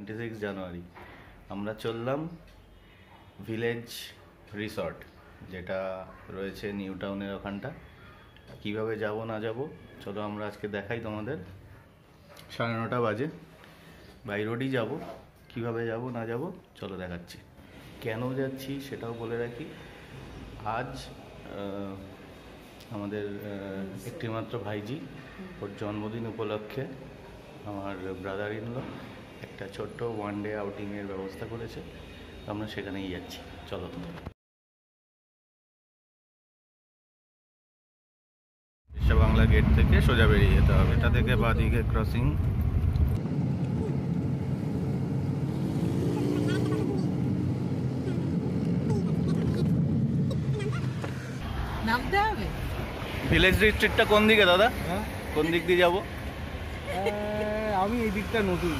26 জানুয়ারি আমরা চললাম village resort, যেটা রয়েছে নিউ টাউনের ওখানটা। কিভাবে যাব না যাব চলো আমরা আজকে দেখাই তোমাদের। 9:30 বাজে, বাই রোডই যাব। কিভাবে যাব না যাব চলো দেখাচ্ছি। কেন যাচ্ছি সেটাও বলে রাখি। আজ আমাদের একটিমাত্র ভাইজি, ওর জন্মদিন উপলক্ষে আমার ব্রাদার ইন ল একটা ছোট্ট ওয়ান ডে আউটিংয়ের ব্যবস্থা করেছে, আমরা সেখানেই যাচ্ছি। চলো। বাংলা গেট থেকে সোজা বেরিয়ে যেতে হবে, এটা থেকে বাঁদিকে ক্রসিং। নামতে হবে। ভিলেজ ডিস্ট্রিক্টটা কোন দিকে দাদা? কোন দিক দিয়ে যাব? আমি এই দিকটা নতুন,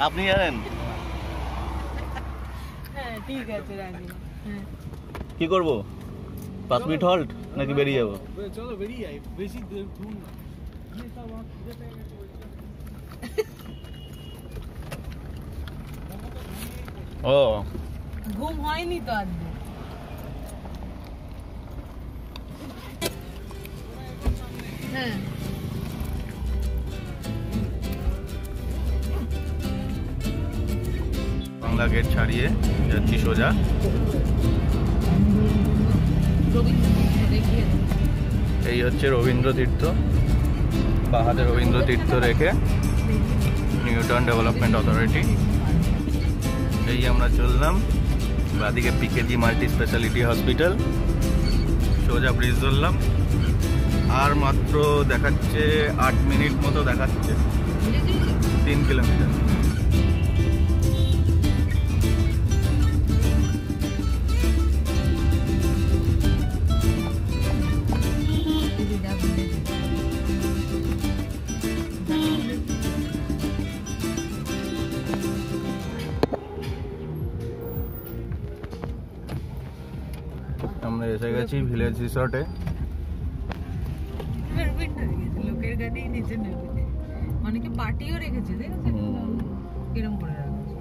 আপনি জানেন? হ্যাঁ ঠিক আছে রাজি। কি করব? 5 মিনিট হল্ট নাকি বেরিয়ে যাবো? চলো বেরিয়ে যাই, বেশি দূর না। ও ঘুম হয়নি তো আজ। হ্যাঁ বাংলা গেট ছাড়িয়ে যাচ্ছি সোজা। এই হচ্ছে রবীন্দ্র তীর্থ, বাহাদে রবীন্দ্র তীর্থ রেখে নিউ টাউন ডেভেলপমেন্ট অথরিটি। এই আমরা চললাম, বাদিকে পিকেজি মাল্টি স্পেশালিটি হসপিটাল, সোজা ব্রিজ ধরলাম। আর মাত্র দেখাচ্ছে 8 মিনিট মতো দেখাচ্ছে, 3 কিলোমিটার। আমরা এসে গেছি ভিলেজ রিসর্টে। লোকের গাড়ি নিচে নেবে, অনেকে পার্টিও রেখেছে, দেখেছেন কিরম করে রাখছে।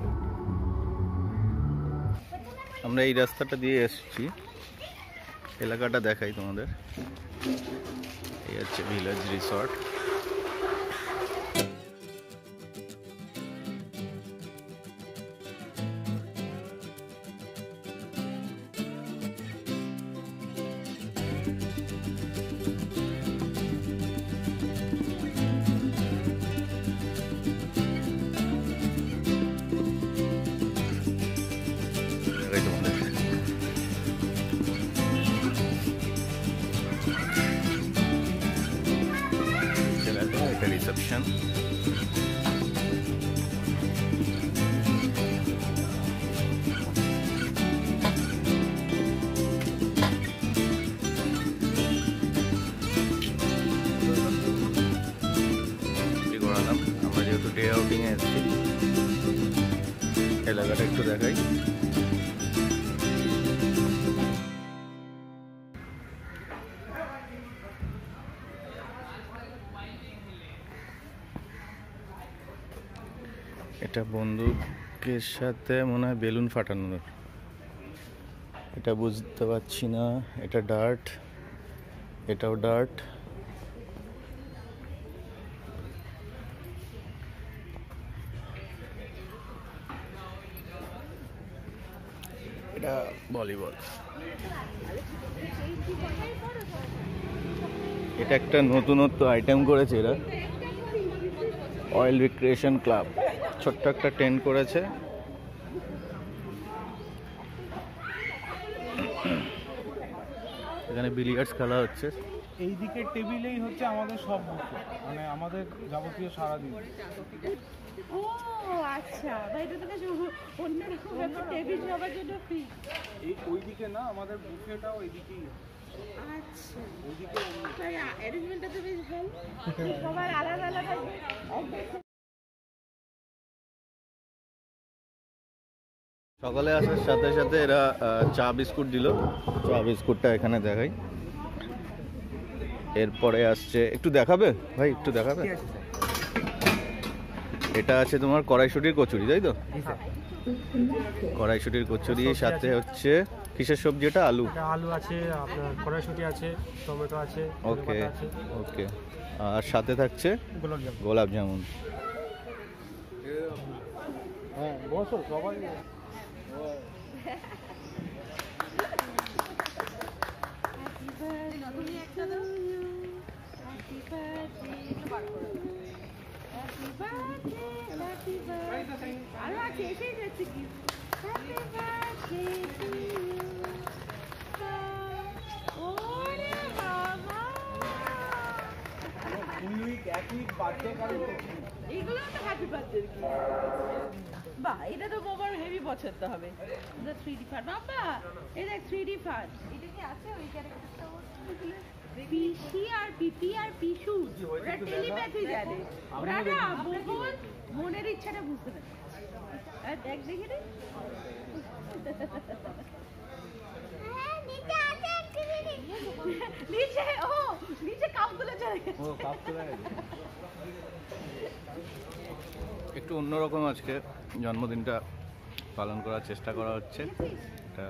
আমরা এই রাস্তাটা দিয়ে এসেছি, এলাকাটা দেখাই তোমাদের। এই হচ্ছে ভিলেজ রিসর্ট। রিসেপশন, করালাম। আমরা যেহেতু ডে আউটিং এ এসেছি, এলাকাটা একটু দেখাই। এটা বন্দুকের সাথে মনে হয় বেলুন ফাটানোর, এটা বুঝতে পারছি না। এটা ডার্ট, এটাও ডার্ট। এটা ভলিবল। এটা একটা নতুনত্ব আইটেম করেছে এরা, অয়েল রিক্রিয়েশন ক্লাব। ছোট্ট একটা টেন্ট করেছে। এখানে বিলিয়ার্ডস খেলা হচ্ছে। এই দিকের টেবিলেই হচ্ছে আমাদের সব বুফে, মানে আমাদের যাবতীয় সারাদিন। ও আচ্ছা, এটা তো অন্যরকম ব্যাপার, টেবিল সবার জন্য ফ্রি। এই ওইদিকে না, আমাদের বুফেটাও এইদিকেই। আচ্ছা, ওইদিকে অ্যারেঞ্জমেন্টটা তো বেশ ভালো, সবার আলাদা আলাদা। সকালে আসার সাথে সাথে এরা চা বিস্কুট দিল। চা বিস্কুটটা এখানে দেখাই। এরপরে আসছে, একটু দেখাবে ভাই, একটু দেখাবে। এটা আছে তোমার কড়াইশুটির কচুরি, তাই তো? কড়াইশুটির কচুরি, সাথে হচ্ছে কিসের সবজি এটা? আলু, আলু আছে, আপনার কড়াইশুঁটি আছে, টমেটো আছে, ওকে ওকে। আর সাথে থাকছে গোলাপ জামুন। হ্যাঁ বসো সবাই। আরো আছে, এসেই যাচ্ছে কি হ্যাপি বার্থডে টু ইউ। ওরে বাবা, এইগুলো তো হ্যাপি বার্থডে কি? বাহ, এটা তো বাবার হেভি পছন্দ হবে। এটা 3D ফাট বাবা, এই দেখ 3D ফাট। এটা কি আছে ওই ক্যারেক্টারটা? পিসি আর পিপি আর পিসু ওরা টেলিপ্যাথি জানে, ওরা না বহুল মনের ইচ্ছাটা বুঝতে পারে। আর দেখ দেখে রে, নিচে ও নিচে কাপগুলো চলে গেছে। ও কাপ চলে গেছে। একটু অন্যরকম আজকে জন্মদিনটা পালন করার চেষ্টা করা হচ্ছে। এটা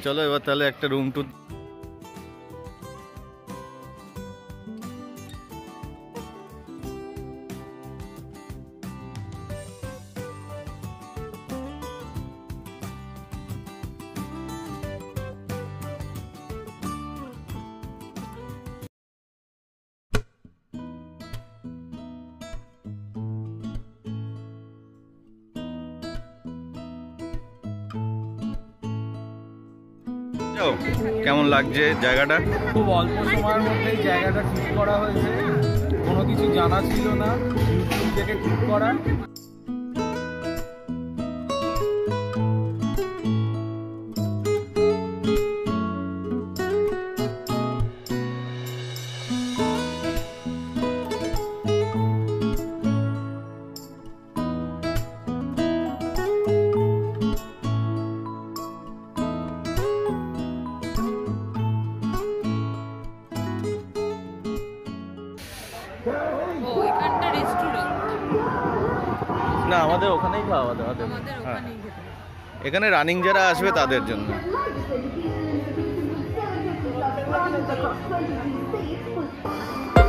চলো এবার তাহলে একটা রুম ট্যুর। কেমন লাগছে জায়গাটা? খুব অল্প সময়ের মধ্যেই জায়গাটা ঠিক করা হয়েছে, কোনো কিছু জানা ছিল না, ইউটিউব থেকে ঠিক করা। ও এখানটা রেস্টুরেন্ট, না আমাদের ওখানেই খাওয়া দাওয়া দেবে। আমাদের হ্যাঁ, ওখানেই খেতে হবে। এখানে রানিং যারা আসবে তাদের জন্য। Across 23 states.